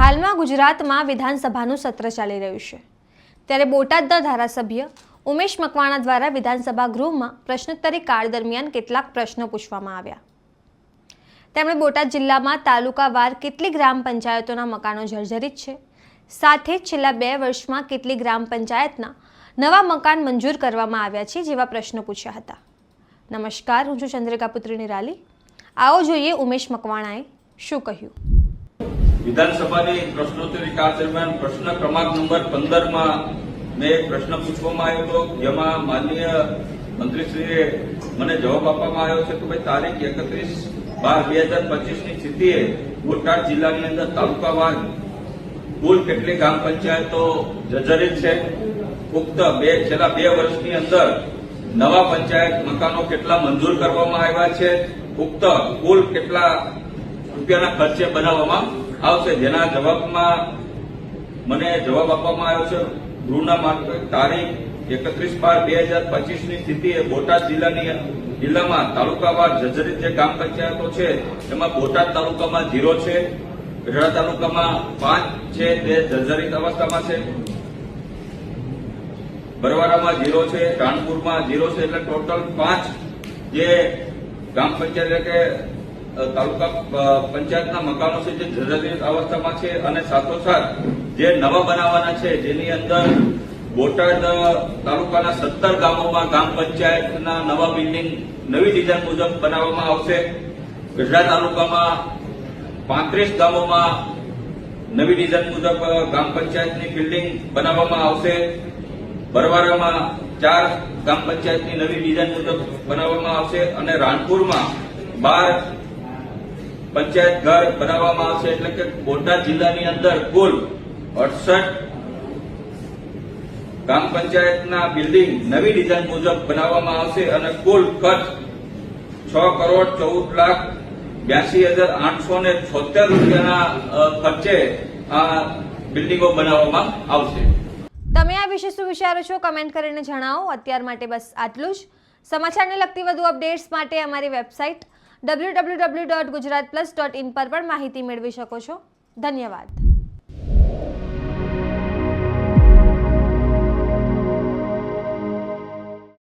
હાલમાં ગુજરાતમાં વિધાનસભાનું સત્ર ચાલી રહ્યું છે ત્યારે બોટાદના ધારાસભ્ય ઉમેશ મકવાણા દ્વારા વિધાનસભા ગૃહમાં પ્રશ્નોત્તરી કાળ દરમિયાન કેટલાક પ્રશ્નો પૂછવામાં આવ્યા। તેમણે બોટાદ જિલ્લામાં તાલુકાવાર કેટલી ગ્રામ પંચાયતોના મકાનો જર્જરિત છે, સાથે જ છેલ્લા 2 વર્ષમાં કેટલી ગ્રામ પંચાયતના નવા મકાન મંજૂર કરવામાં આવ્યા છે જેવા પ્રશ્નો પૂછ્યા હતા। નમસ્કાર, હું છું ચંદ્રિકા પુત્રી નિરાલી। आओ જોઈએ ઉમેશ મકવાણાએ શું કહ્યું। વિધાનસભાની પ્રશ્નોત્તરી કાળ દરમિયાન પ્રશ્ન ક્રમાંક નંબર 15 માં મેં એક પ્રશ્ન પૂછવામાં આવ્યો હતો, જેમાં માનનીય મંત્રીશ્રીએ મને જવાબ આપવામાં આવ્યો છે કે ભાઈ તારીખ 31/12/2025 ની સ્થિતિએ બોટાદ જિલ્લાની અંદર તાલુકાવાર કુલ કેટલી ગ્રામ પંચાયતો જર્જરિત છે, છેલ્લા 2 વર્ષની અંદર નવા પંચાયત મકાનો કેટલા મંજૂર કરવામાં આવ્યા છે, કુલ કેટલા રૂપિયાના ખર્ચે બનાવવામાં આવશે, જેના જવાબમાં મને જવાબ આપવામાં આવ્યો છે ગૃહના માર્ફતે તારીખ 31/12/2025 ની સ્થિતિએ બોટાદ જિલ્લામાં તાલુકાવાર જર્જરિત જે ગ્રામ પંચાયતો છે એમાં બોટાદ તાલુકામાં 0 છે, ગઢડા તાલુકામાં 5 છે તે જર્જરિત અવસ્થામાં છે, બરવાડામાં 0 છે, રાણપુરમાં 0 છે, એટલે ટોટલ 5 જે ગ્રામ પંચાયત કે તાલુકા પંચાયતના મકાનો છે જે જર્જરિત અવસ્થામાં છે, અને સાથોસાથ જે નવા બનાવવાના છે જેની અંદર બોટાદ તાલુકાના 17 ગામોમાં ગ્રામ પંચાયતના નવા બિલ્ડિંગ નવી ડિઝાઇન મુજબ બનાવવામાં આવશે, ગઢડા તાલુકામાં 35 ગામોમાં નવી ડિઝાઇન મુજબ ગ્રામ પંચાયતની બિલ્ડિંગ બનાવવામાં આવશે, બરવાડામાં 4 ગ્રામ પંચાયતની નવી ડિઝાઇન મુજબ બનાવવામાં આવશે, અને રાણપુરમાં 12 પંચાયત ઘર બનાવવામાં આવશે। એટલે કે બોટાદ જિલ્લાની અંદર કુલ 68 ગ્રામ પંચાયતના બિલ્ડિંગ નવી ડિઝાઇન મુજબ બનાવવામાં આવશે, અને કુલ ખર્ચ 6,82,876 રૂપિયાના ખર્ચે આ બિલ્ડિંગો બનાવવામાં આવશે। તમે આ વિશે શું વિચારો છો કમેન્ટ કરીને જણાવો। અત્યાર માટે બસ આટલું જ। સમાચારને લગતી વધુ અપડેટ્સ માટે અમારી વેબસાઇટ www.gujaratplus.in પર પણ માહિતી મેળવી શકો છો। ધન્યવાદ।